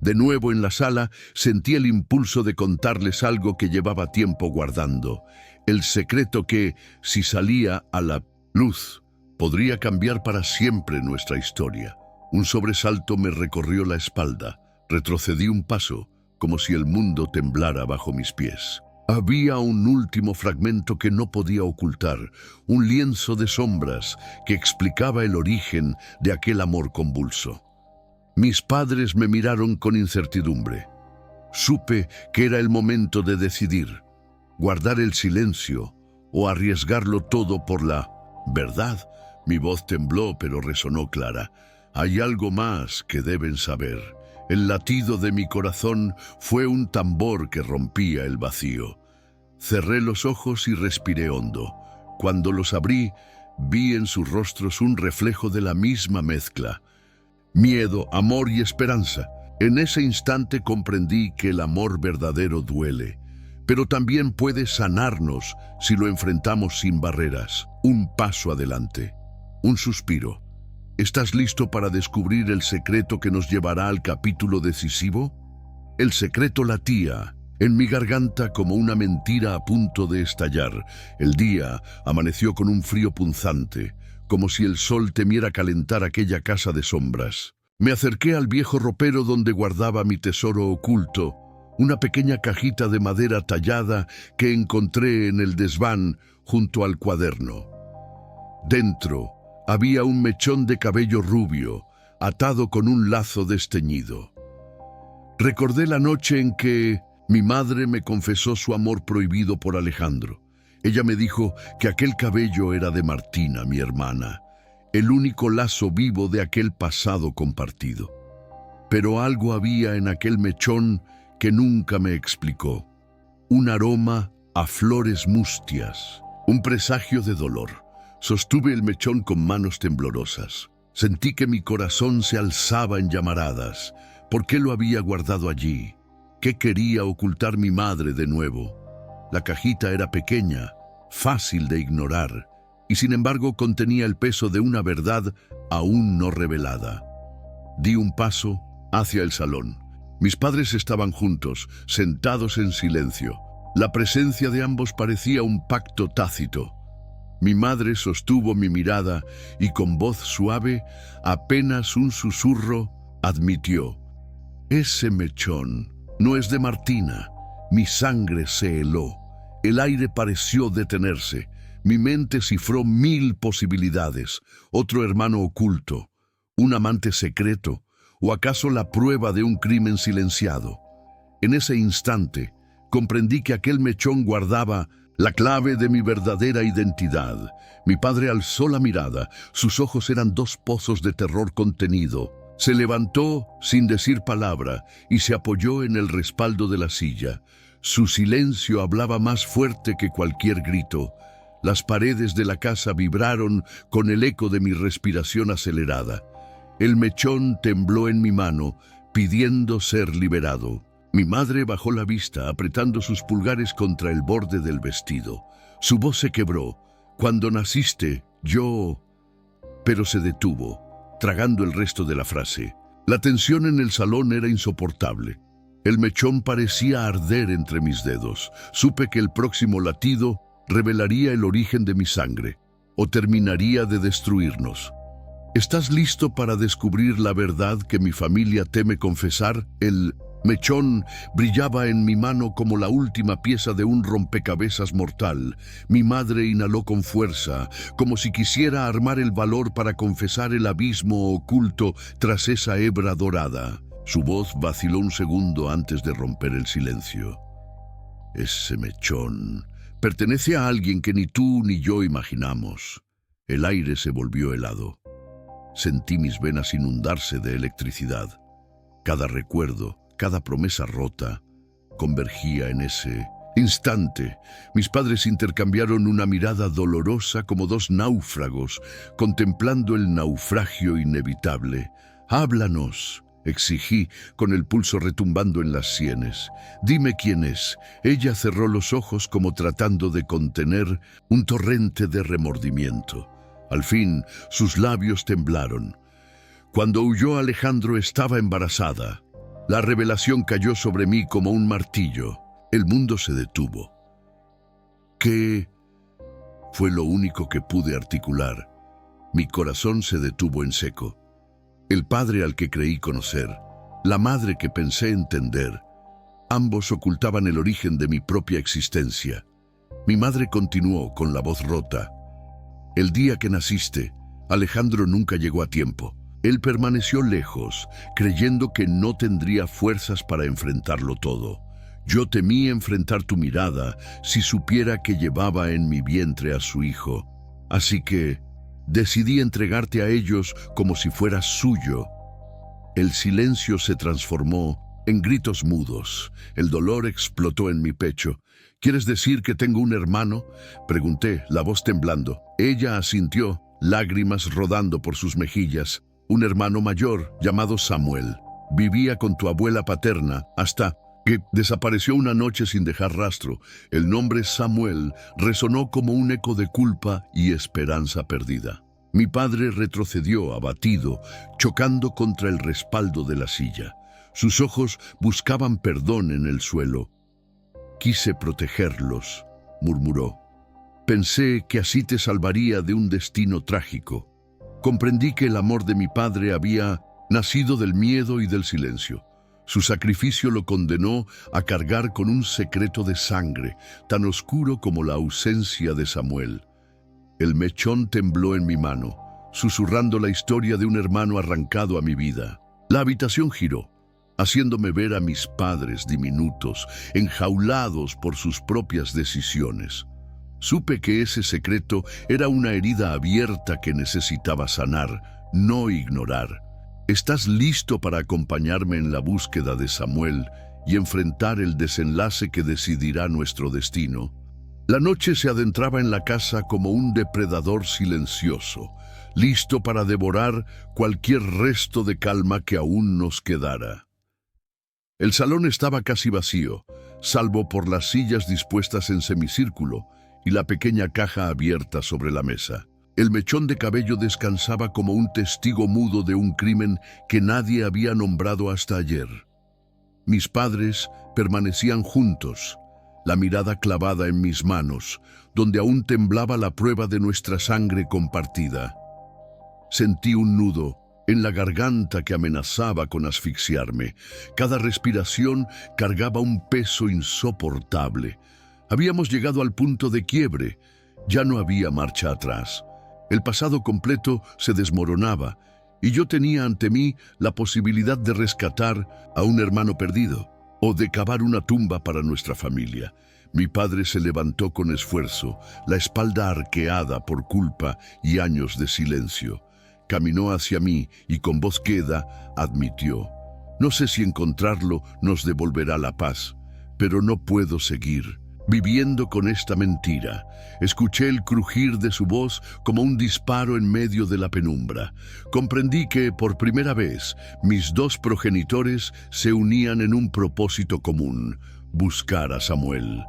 Speaker 1: De nuevo en la sala, sentí el impulso de contarles algo que llevaba tiempo guardando. El secreto que, si salía a la luz, podría cambiar para siempre nuestra historia. Un sobresalto me recorrió la espalda. Retrocedí un paso, como si el mundo temblara bajo mis pies. Había un último fragmento que no podía ocultar, un lienzo de sombras que explicaba el origen de aquel amor convulso. Mis padres me miraron con incertidumbre. Supe que era el momento de decidir, guardar el silencio o arriesgarlo todo por la verdad. Mi voz tembló, pero resonó clara. Hay algo más que deben saber. El latido de mi corazón fue un tambor que rompía el vacío. Cerré los ojos y respiré hondo. Cuando los abrí, vi en sus rostros un reflejo de la misma mezcla: miedo, amor y esperanza. En ese instante comprendí que el amor verdadero duele, pero también puede sanarnos si lo enfrentamos sin barreras. Un paso adelante, un suspiro. ¿Estás listo para descubrir el secreto que nos llevará al capítulo decisivo? El secreto latía en mi garganta como una mentira a punto de estallar. El día amaneció con un frío punzante, como si el sol temiera calentar aquella casa de sombras. Me acerqué al viejo ropero donde guardaba mi tesoro oculto, una pequeña cajita de madera tallada que encontré en el desván junto al cuaderno. Dentro había un mechón de cabello rubio, atado con un lazo desteñido. Recordé la noche en que mi madre me confesó su amor prohibido por Alejandro. Ella me dijo que aquel cabello era de Martina, mi hermana, el único lazo vivo de aquel pasado compartido. Pero algo había en aquel mechón que nunca me explicó. Un aroma a flores mustias, un presagio de dolor. Sostuve el mechón con manos temblorosas. Sentí que mi corazón se alzaba en llamaradas. ¿Por qué lo había guardado allí? ¿Qué quería ocultar mi madre de nuevo? La cajita era pequeña, fácil de ignorar, y sin embargo contenía el peso de una verdad aún no revelada. Di un paso hacia el salón. Mis padres estaban juntos, sentados en silencio. La presencia de ambos parecía un pacto tácito. Mi madre sostuvo mi mirada y con voz suave, apenas un susurro, admitió: ese mechón no es de Martina. Mi sangre se heló. El aire pareció detenerse. Mi mente cifró 1000 posibilidades. Otro hermano oculto, un amante secreto, o acaso la prueba de un crimen silenciado. En ese instante, comprendí que aquel mechón guardaba la clave de mi verdadera identidad. Mi padre alzó la mirada, sus ojos eran dos pozos de terror contenido. Se levantó sin decir palabra y se apoyó en el respaldo de la silla. Su silencio hablaba más fuerte que cualquier grito. Las paredes de la casa vibraron con el eco de mi respiración acelerada. El mechón tembló en mi mano, pidiendo ser liberado. Mi madre bajó la vista, apretando sus pulgares contra el borde del vestido. Su voz se quebró. Cuando naciste, yo... Pero se detuvo, tragando el resto de la frase. La tensión en el salón era insoportable. El mechón parecía arder entre mis dedos. Supe que el próximo latido revelaría el origen de mi sangre, o terminaría de destruirnos. ¿Estás listo para descubrir la verdad que mi familia teme confesar? El mechón brillaba en mi mano como la última pieza de un rompecabezas mortal. Mi madre inhaló con fuerza, como si quisiera armar el valor para confesar el abismo oculto tras esa hebra dorada. Su voz vaciló un segundo antes de romper el silencio. Ese mechón pertenece a alguien que ni tú ni yo imaginamos. El aire se volvió helado. Sentí mis venas inundarse de electricidad. Cada recuerdo, cada promesa rota, convergía en ese instante. Mis padres intercambiaron una mirada dolorosa como dos náufragos, contemplando el naufragio inevitable. «Háblanos», exigí, con el pulso retumbando en las sienes. «Dime quién es». Ella cerró los ojos como tratando de contener un torrente de remordimiento. Al fin, sus labios temblaron. Cuando huyó Alejandro estaba embarazada. La revelación cayó sobre mí como un martillo. El mundo se detuvo. ¿Qué? Fue lo único que pude articular. Mi corazón se detuvo en seco. El padre al que creí conocer, la madre que pensé entender, ambos ocultaban el origen de mi propia existencia. Mi madre continuó con la voz rota. «El día que naciste, Alejandro nunca llegó a tiempo. Él permaneció lejos, creyendo que no tendría fuerzas para enfrentarlo todo. Yo temí enfrentar tu mirada si supiera que llevaba en mi vientre a su hijo. Así que decidí entregarte a ellos como si fueras suyo». El silencio se transformó en gritos mudos. El dolor explotó en mi pecho. «¿Quieres decir que tengo un hermano?», pregunté, la voz temblando. Ella asintió, lágrimas rodando por sus mejillas. «Un hermano mayor llamado Samuel. Vivía con tu abuela paterna hasta que desapareció una noche sin dejar rastro». El nombre Samuel resonó como un eco de culpa y esperanza perdida. Mi padre retrocedió abatido, chocando contra el respaldo de la silla. Sus ojos buscaban perdón en el suelo. «Quise protegerlos», murmuró. «Pensé que así te salvaría de un destino trágico». Comprendí que el amor de mi padre había nacido del miedo y del silencio. Su sacrificio lo condenó a cargar con un secreto de sangre, tan oscuro como la ausencia de Samuel. El mechón tembló en mi mano, susurrando la historia de un hermano arrancado a mi vida. La habitación giró, haciéndome ver a mis padres diminutos, enjaulados por sus propias decisiones. Supe que ese secreto era una herida abierta que necesitaba sanar, no ignorar. ¿Estás listo para acompañarme en la búsqueda de Samuel y enfrentar el desenlace que decidirá nuestro destino? La noche se adentraba en la casa como un depredador silencioso, listo para devorar cualquier resto de calma que aún nos quedara. El salón estaba casi vacío, salvo por las sillas dispuestas en semicírculo y la pequeña caja abierta sobre la mesa. El mechón de cabello descansaba como un testigo mudo de un crimen que nadie había nombrado hasta ayer. Mis padres permanecían juntos, la mirada clavada en mis manos, donde aún temblaba la prueba de nuestra sangre compartida. Sentí un nudo en la garganta que amenazaba con asfixiarme. Cada respiración cargaba un peso insoportable. Habíamos llegado al punto de quiebre. Ya no había marcha atrás. El pasado completo se desmoronaba y yo tenía ante mí la posibilidad de rescatar a un hermano perdido o de cavar una tumba para nuestra familia. Mi padre se levantó con esfuerzo, la espalda arqueada por culpa y años de silencio. Caminó hacia mí y con voz queda admitió: no sé si encontrarlo nos devolverá la paz, pero no puedo seguir viviendo con esta mentira. Escuché el crujir de su voz como un disparo en medio de la penumbra. Comprendí que, por primera vez, mis dos progenitores se unían en un propósito común: buscar a Samuel.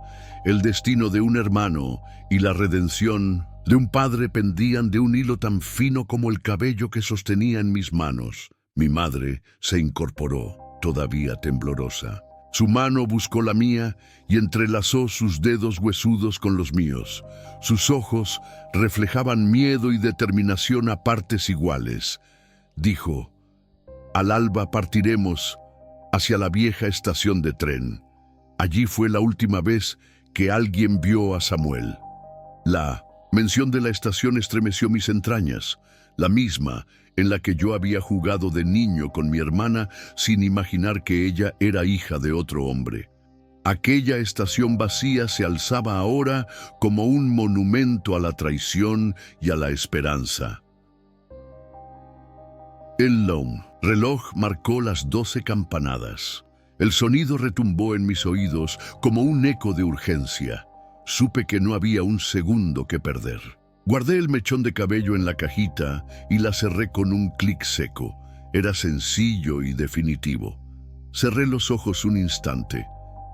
Speaker 1: El destino de un hermano y la redención de un padre pendían de un hilo tan fino como el cabello que sostenía en mis manos. Mi madre se incorporó, todavía temblorosa. Su mano buscó la mía y entrelazó sus dedos huesudos con los míos. Sus ojos reflejaban miedo y determinación a partes iguales. Dijo: al alba partiremos hacia la vieja estación de tren. Allí fue la última vez que alguien vio a Samuel. La mención de la estación estremeció mis entrañas, la misma en la que yo había jugado de niño con mi hermana sin imaginar que ella era hija de otro hombre. Aquella estación vacía se alzaba ahora como un monumento a la traición y a la esperanza. El reloj marcó las 12 campanadas. El sonido retumbó en mis oídos como un eco de urgencia. Supe que no había un segundo que perder. Guardé el mechón de cabello en la cajita y la cerré con un clic seco. Era sencillo y definitivo. Cerré los ojos un instante,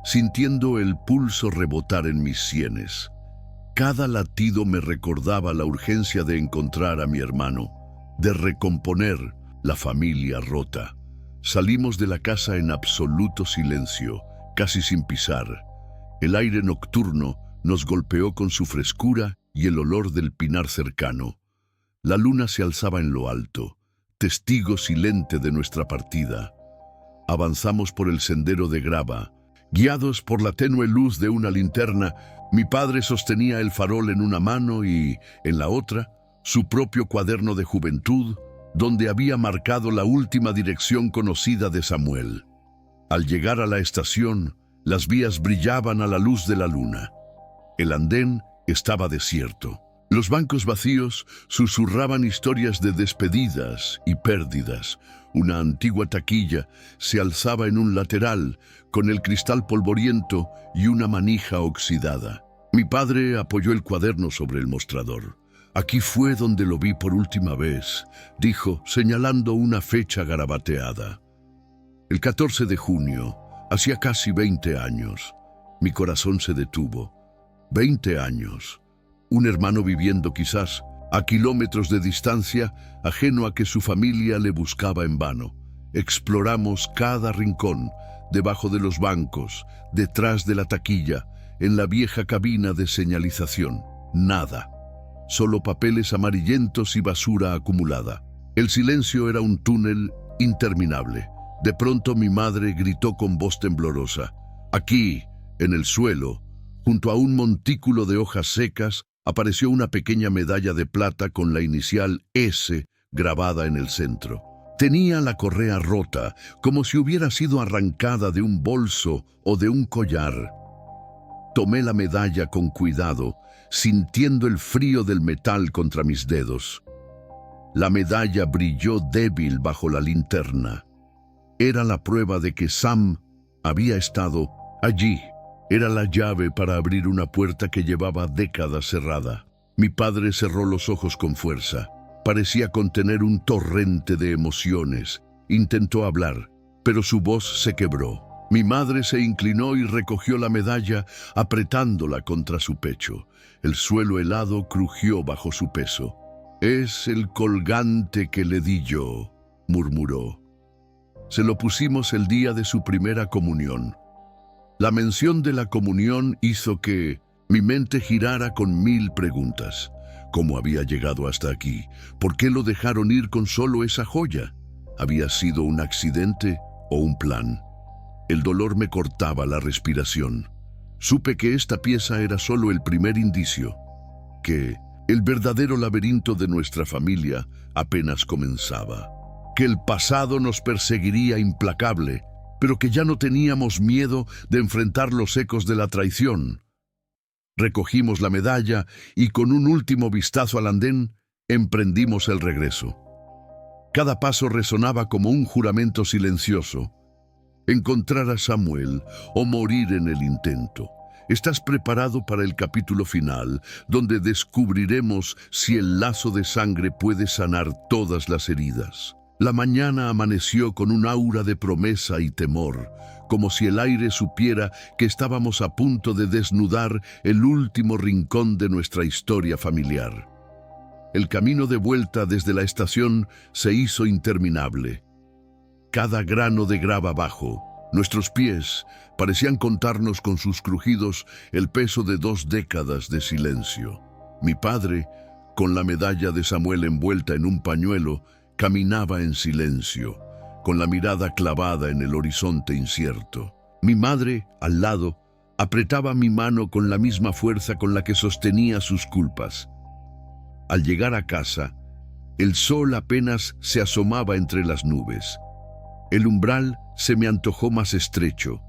Speaker 1: sintiendo el pulso rebotar en mis sienes. Cada latido me recordaba la urgencia de encontrar a mi hermano, de recomponer la familia rota. Salimos de la casa en absoluto silencio, casi sin pisar. El aire nocturno nos golpeó con su frescura y el olor del pinar cercano. La luna se alzaba en lo alto, testigo silente de nuestra partida. Avanzamos por el sendero de grava. Guiados por la tenue luz de una linterna, mi padre sostenía el farol en una mano y, en la otra, su propio cuaderno de juventud, donde había marcado la última dirección conocida de Samuel. Al llegar a la estación, las vías brillaban a la luz de la luna. El andén estaba desierto. Los bancos vacíos susurraban historias de despedidas y pérdidas. Una antigua taquilla se alzaba en un lateral, con el cristal polvoriento y una manija oxidada. Mi padre apoyó el cuaderno sobre el mostrador. «Aquí fue donde lo vi por última vez», dijo, señalando una fecha garabateada. El 14 de junio, hacía casi 20 años. Mi corazón se detuvo. 20 años. Un hermano viviendo quizás a kilómetros de distancia, ajeno a que su familia le buscaba en vano. Exploramos cada rincón, debajo de los bancos, detrás de la taquilla, en la vieja cabina de señalización. Nada. Solo papeles amarillentos y basura acumulada. El silencio era un túnel interminable. De pronto mi madre gritó con voz temblorosa. Aquí, en el suelo, junto a un montículo de hojas secas, apareció una pequeña medalla de plata con la inicial S grabada en el centro. Tenía la correa rota, como si hubiera sido arrancada de un bolso o de un collar. Tomé la medalla con cuidado, sintiendo el frío del metal contra mis dedos. La medalla brilló débil bajo la linterna. Era la prueba de que Sam había estado allí. Era la llave para abrir una puerta que llevaba décadas cerrada. Mi padre cerró los ojos con fuerza. Parecía contener un torrente de emociones. Intentó hablar, pero su voz se quebró. Mi madre se inclinó y recogió la medalla, apretándola contra su pecho. El suelo helado crujió bajo su peso. «Es el colgante que le di yo», murmuró. Se lo pusimos el día de su primera comunión. La mención de la comunión hizo que mi mente girara con 1000 preguntas. ¿Cómo había llegado hasta aquí? ¿Por qué lo dejaron ir con solo esa joya? ¿Había sido un accidente o un plan? El dolor me cortaba la respiración. Supe que esta pieza era solo el primer indicio, que el verdadero laberinto de nuestra familia apenas comenzaba, que el pasado nos perseguiría implacable pero que ya no teníamos miedo de enfrentar los ecos de la traición. Recogimos la medalla y con un último vistazo al andén, emprendimos el regreso. Cada paso resonaba como un juramento silencioso. Encontrar a Samuel o morir en el intento. ¿Estás preparado para el capítulo final, donde descubriremos si el lazo de sangre puede sanar todas las heridas? La mañana amaneció con un aura de promesa y temor, como si el aire supiera que estábamos a punto de desnudar el último rincón de nuestra historia familiar. El camino de vuelta desde la estación se hizo interminable. Cada grano de grava bajo, nuestros pies, parecían contarnos con sus crujidos el peso de 2 décadas de silencio. Mi padre, con la medalla de Samuel envuelta en un pañuelo, caminaba en silencio, con la mirada clavada en el horizonte incierto. Mi madre, al lado, apretaba mi mano con la misma fuerza con la que sostenía sus culpas. Al llegar a casa, el sol apenas se asomaba entre las nubes. El umbral se me antojó más estrecho,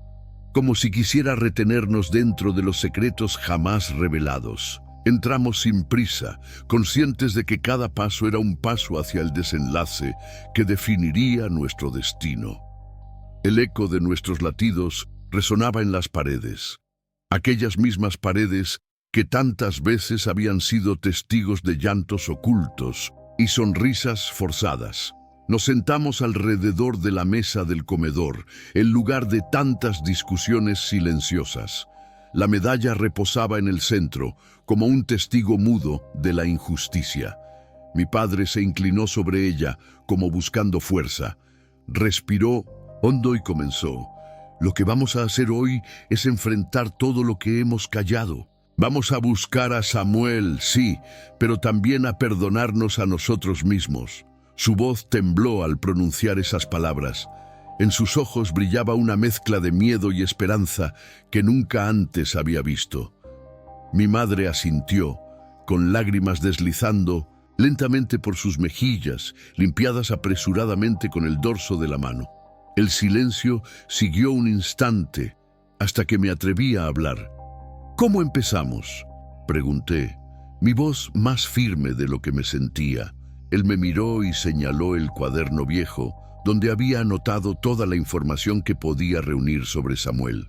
Speaker 1: como si quisiera retenernos dentro de los secretos jamás revelados. Entramos sin prisa, conscientes de que cada paso era un paso hacia el desenlace que definiría nuestro destino. El eco de nuestros latidos resonaba en las paredes, aquellas mismas paredes que tantas veces habían sido testigos de llantos ocultos y sonrisas forzadas. Nos sentamos alrededor de la mesa del comedor, el lugar de tantas discusiones silenciosas. La medalla reposaba en el centro, como un testigo mudo de la injusticia. Mi padre se inclinó sobre ella, como buscando fuerza. Respiró hondo y comenzó. Lo que vamos a hacer hoy es enfrentar todo lo que hemos callado. Vamos a buscar a Samuel, sí, pero también a perdonarnos a nosotros mismos. Su voz tembló al pronunciar esas palabras. En sus ojos brillaba una mezcla de miedo y esperanza que nunca antes había visto. Mi madre asintió, con lágrimas deslizando lentamente por sus mejillas, limpiadas apresuradamente con el dorso de la mano. El silencio siguió un instante, hasta que me atreví a hablar. ¿Cómo empezamos?, pregunté, mi voz más firme de lo que me sentía. Él me miró y señaló el cuaderno viejo, donde había anotado toda la información que podía reunir sobre Samuel.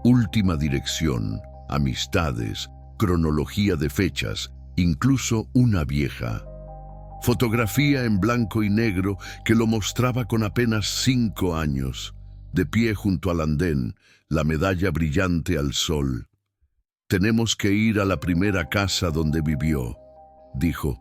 Speaker 1: Última dirección, amistades, cronología de fechas, incluso una vieja. Fotografía en blanco y negro que lo mostraba con apenas 5 años, de pie junto al andén, la medalla brillante al sol. «Tenemos que ir a la primera casa donde vivió», dijo.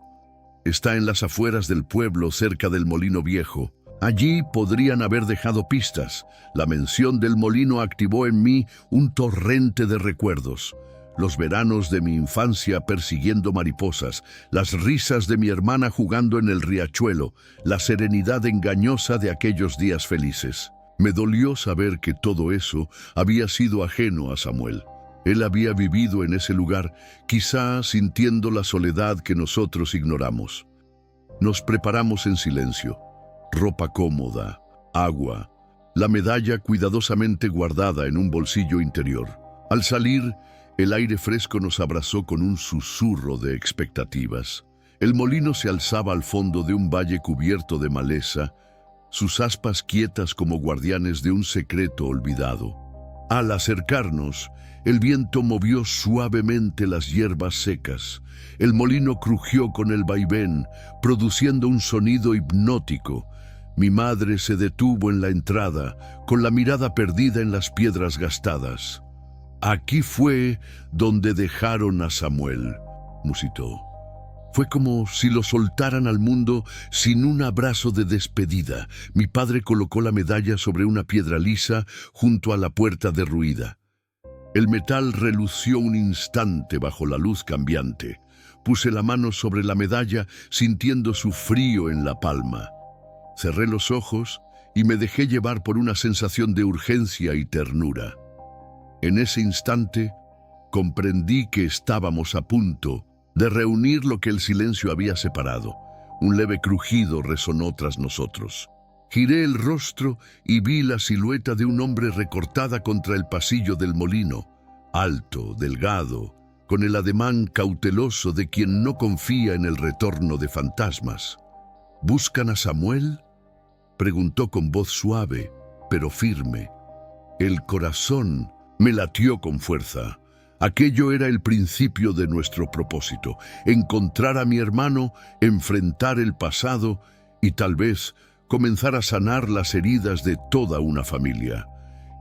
Speaker 1: «Está en las afueras del pueblo, cerca del molino viejo. Allí podrían haber dejado pistas. La mención del molino activó en mí un torrente de recuerdos. Los veranos de mi infancia persiguiendo mariposas, las risas de mi hermana jugando en el riachuelo, la serenidad engañosa de aquellos días felices. Me dolió saber que todo eso había sido ajeno a Samuel. Él había vivido en ese lugar, quizá sintiendo la soledad que nosotros ignoramos. Nos preparamos en silencio. Ropa cómoda, agua, la medalla cuidadosamente guardada en un bolsillo interior. Al salir, el aire fresco nos abrazó con un susurro de expectativas. El molino se alzaba al fondo de un valle cubierto de maleza, sus aspas quietas como guardianes de un secreto olvidado. Al acercarnos, el viento movió suavemente las hierbas secas. El molino crujió con el vaivén, produciendo un sonido hipnótico. Mi madre se detuvo en la entrada, con la mirada perdida en las piedras gastadas. «Aquí fue donde dejaron a Samuel», musitó. Fue como si lo soltaran al mundo sin un abrazo de despedida. Mi padre colocó la medalla sobre una piedra lisa junto a la puerta derruida. El metal relució un instante bajo la luz cambiante. Puse la mano sobre la medalla, sintiendo su frío en la palma. Cerré los ojos y me dejé llevar por una sensación de urgencia y ternura. En ese instante, comprendí que estábamos a punto de reunir lo que el silencio había separado. Un leve crujido resonó tras nosotros. Giré el rostro y vi la silueta de un hombre recortada contra el pasillo del molino, alto, delgado, con el ademán cauteloso de quien no confía en el retorno de fantasmas. ¿Buscan a Samuel?, preguntó con voz suave, pero firme. El corazón me latió con fuerza. Aquello era el principio de nuestro propósito: encontrar a mi hermano, enfrentar el pasado y tal vez comenzar a sanar las heridas de toda una familia.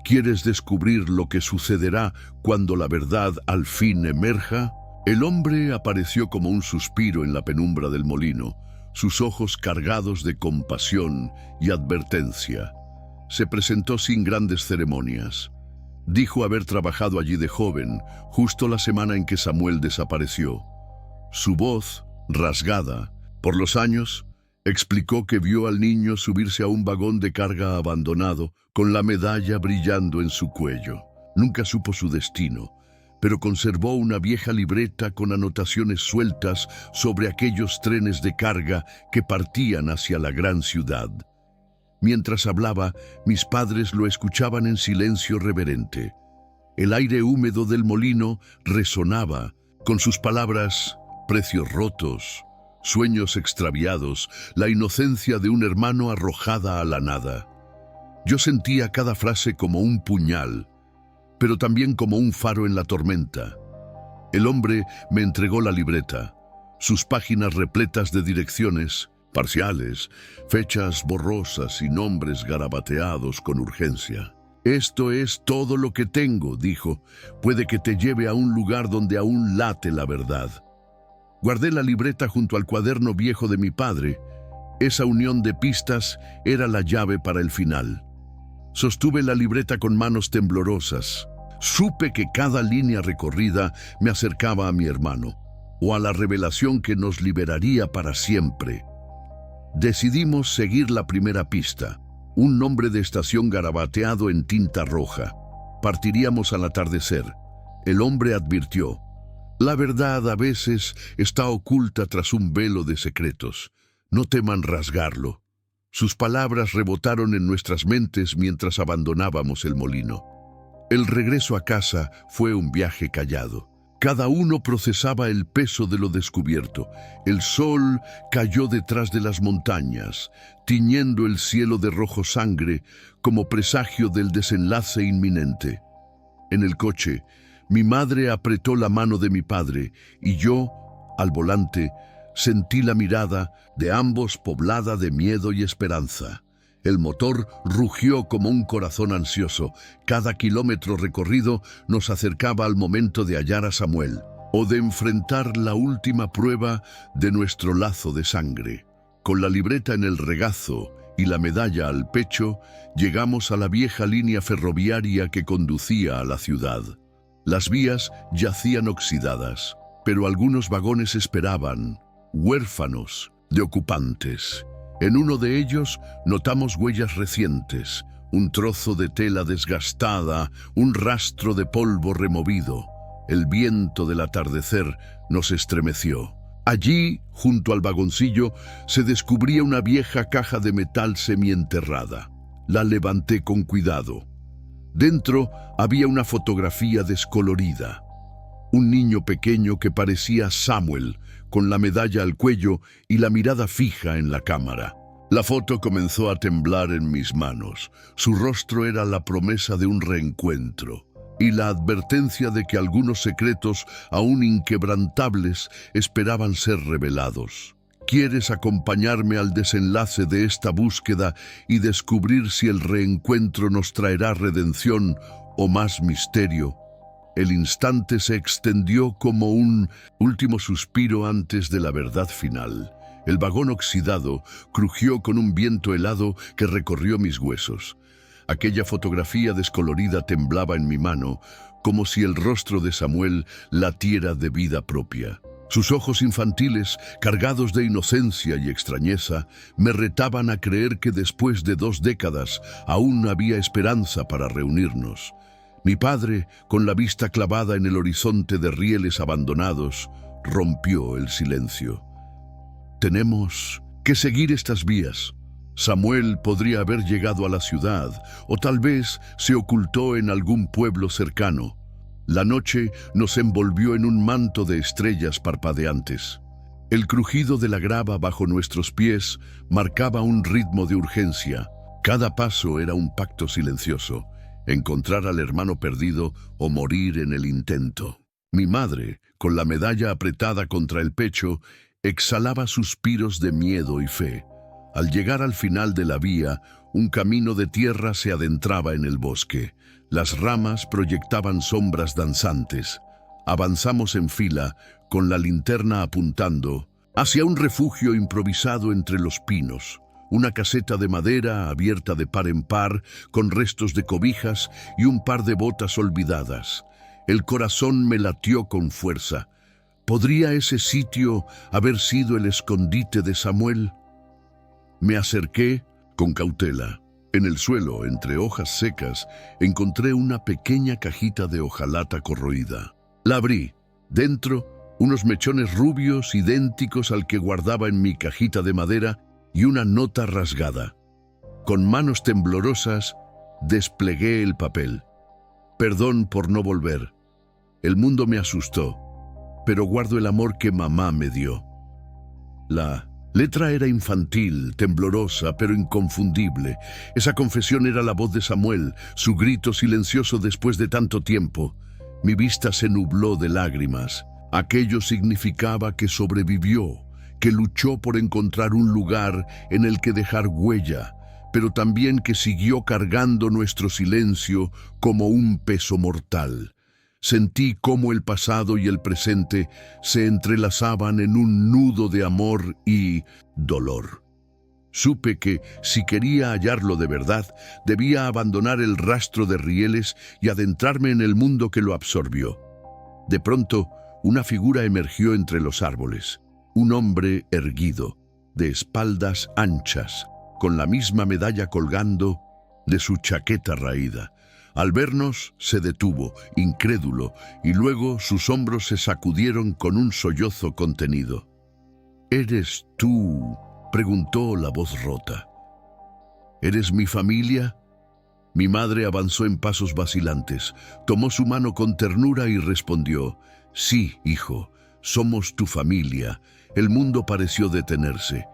Speaker 1: ¿Quieres descubrir lo que sucederá cuando la verdad al fin emerja? El hombre apareció como un suspiro en la penumbra del molino, sus ojos cargados de compasión y advertencia. Se presentó sin grandes ceremonias. Dijo haber trabajado allí de joven, justo la semana en que Samuel desapareció. Su voz, rasgada por los años, explicó que vio al niño subirse a un vagón de carga abandonado, con la medalla brillando en su cuello. Nunca supo su destino, pero conservó una vieja libreta con anotaciones sueltas sobre aquellos trenes de carga que partían hacia la gran ciudad. Mientras hablaba, mis padres lo escuchaban en silencio reverente. El aire húmedo del molino resonaba con sus palabras: precios rotos, sueños extraviados, la inocencia de un hermano arrojada a la nada. Yo sentía cada frase como un puñal, pero también como un faro en la tormenta. El hombre me entregó la libreta, sus páginas repletas de direcciones parciales, fechas borrosas y nombres garabateados con urgencia. «Esto es todo lo que tengo», dijo. «Puede que te lleve a un lugar donde aún late la verdad». Guardé la libreta junto al cuaderno viejo de mi padre. Esa unión de pistas era la llave para el final. Sostuve la libreta con manos temblorosas. Supe que cada línea recorrida me acercaba a mi hermano, o a la revelación que nos liberaría para siempre. Decidimos seguir la primera pista, un nombre de estación garabateado en tinta roja. Partiríamos al atardecer. El hombre advirtió: «La verdad a veces está oculta tras un velo de secretos. No teman rasgarlo». Sus palabras rebotaron en nuestras mentes mientras abandonábamos el molino. El regreso a casa fue un viaje callado. Cada uno procesaba el peso de lo descubierto. El sol cayó detrás de las montañas, tiñendo el cielo de rojo sangre como presagio del desenlace inminente. En el coche, mi madre apretó la mano de mi padre y yo, al volante, sentí la mirada de ambos poblada de miedo y esperanza. El motor rugió como un corazón ansioso. Cada kilómetro recorrido nos acercaba al momento de hallar a Samuel, o de enfrentar la última prueba de nuestro lazo de sangre. Con la libreta en el regazo y la medalla al pecho, llegamos a la vieja línea ferroviaria que conducía a la ciudad. Las vías yacían oxidadas, pero algunos vagones esperaban, huérfanos de ocupantes. En uno de ellos notamos huellas recientes, un trozo de tela desgastada, un rastro de polvo removido. El viento del atardecer nos estremeció. Allí, junto al vagoncillo, se descubría una vieja caja de metal semienterrada. La levanté con cuidado. Dentro había una fotografía descolorida. Un niño pequeño que parecía Samuel, con la medalla al cuello y la mirada fija en la cámara. La foto comenzó a temblar en mis manos. Su rostro era la promesa de un reencuentro y la advertencia de que algunos secretos, aún inquebrantables, esperaban ser revelados. ¿Quieres acompañarme al desenlace de esta búsqueda y descubrir si el reencuentro nos traerá redención o más misterio? El instante se extendió como un último suspiro antes de la verdad final. El vagón oxidado crujió con un viento helado que recorrió mis huesos. Aquella fotografía descolorida temblaba en mi mano, como si el rostro de Samuel latiera de vida propia. Sus ojos infantiles, cargados de inocencia y extrañeza, me retaban a creer que después de 2 décadas aún había esperanza para reunirnos. Mi padre, con la vista clavada en el horizonte de rieles abandonados, rompió el silencio. «Tenemos que seguir estas vías», Samuel podría haber llegado a la ciudad, o tal vez se ocultó en algún pueblo cercano. La noche nos envolvió en un manto de estrellas parpadeantes. El crujido de la grava bajo nuestros pies marcaba un ritmo de urgencia. Cada paso era un pacto silencioso: encontrar al hermano perdido o morir en el intento. Mi madre, con la medalla apretada contra el pecho, exhalaba suspiros de miedo y fe. Al llegar al final de la vía, un camino de tierra se adentraba en el bosque. Las ramas proyectaban sombras danzantes. Avanzamos en fila, con la linterna apuntando, hacia un refugio improvisado entre los pinos. Una caseta de madera abierta de par en par, con restos de cobijas y un par de botas olvidadas. El corazón me latió con fuerza. ¿Podría ese sitio haber sido el escondite de Samuel? Me acerqué con cautela. En el suelo, entre hojas secas, encontré una pequeña cajita de hojalata corroída. La abrí. Dentro, unos mechones rubios idénticos al que guardaba en mi cajita de madera y una nota rasgada. Con manos temblorosas, desplegué el papel. Perdón por no volver. El mundo me asustó, pero guardo el amor que mamá me dio. La letra era infantil, temblorosa, pero inconfundible. Esa confesión era la voz de Samuel, su grito silencioso después de tanto tiempo. Mi vista se nubló de lágrimas. Aquello significaba que sobrevivió, que luchó por encontrar un lugar en el que dejar huella, pero también que siguió cargando nuestro silencio como un peso mortal. Sentí cómo el pasado y el presente se entrelazaban en un nudo de amor y dolor. Supe que, si quería hallarlo de verdad, debía abandonar el rastro de rieles y adentrarme en el mundo que lo absorbió. De pronto, una figura emergió entre los árboles. Un hombre erguido, de espaldas anchas, con la misma medalla colgando de su chaqueta raída. Al vernos, se detuvo, incrédulo, y luego sus hombros se sacudieron con un sollozo contenido. «¿Eres tú?», preguntó la voz rota. «¿Eres mi familia?». Mi madre avanzó en pasos vacilantes, tomó su mano con ternura y respondió: «Sí, hijo, somos tu familia». El mundo pareció detenerse.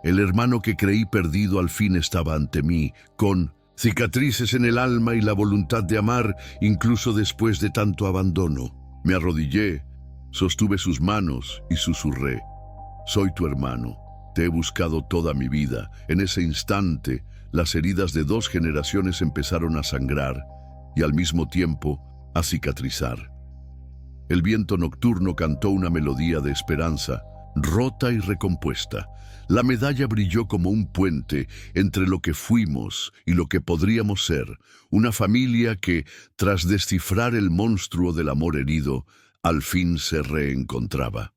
Speaker 1: El hermano que creí perdido al fin estaba ante mí, con cicatrices en el alma y la voluntad de amar, incluso después de tanto abandono. Me arrodillé, sostuve sus manos y susurré: «Soy tu hermano. Te he buscado toda mi vida». En ese instante, las heridas de 2 generaciones empezaron a sangrar y al mismo tiempo a cicatrizar. El viento nocturno cantó una melodía de esperanza, rota y recompuesta. La medalla brilló como un puente entre lo que fuimos y lo que podríamos ser, una familia que, tras descifrar el monstruo del amor herido, al fin se reencontraba.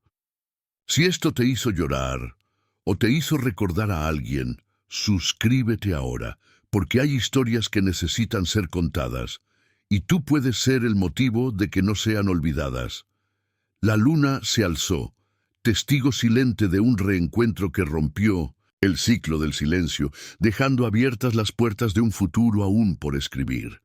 Speaker 1: Si esto te hizo llorar o te hizo recordar a alguien, suscríbete ahora, porque hay historias que necesitan ser contadas, y tú puedes ser el motivo de que no sean olvidadas. La luna se alzó, testigo silente de un reencuentro que rompió el ciclo del silencio, dejando abiertas las puertas de un futuro aún por escribir.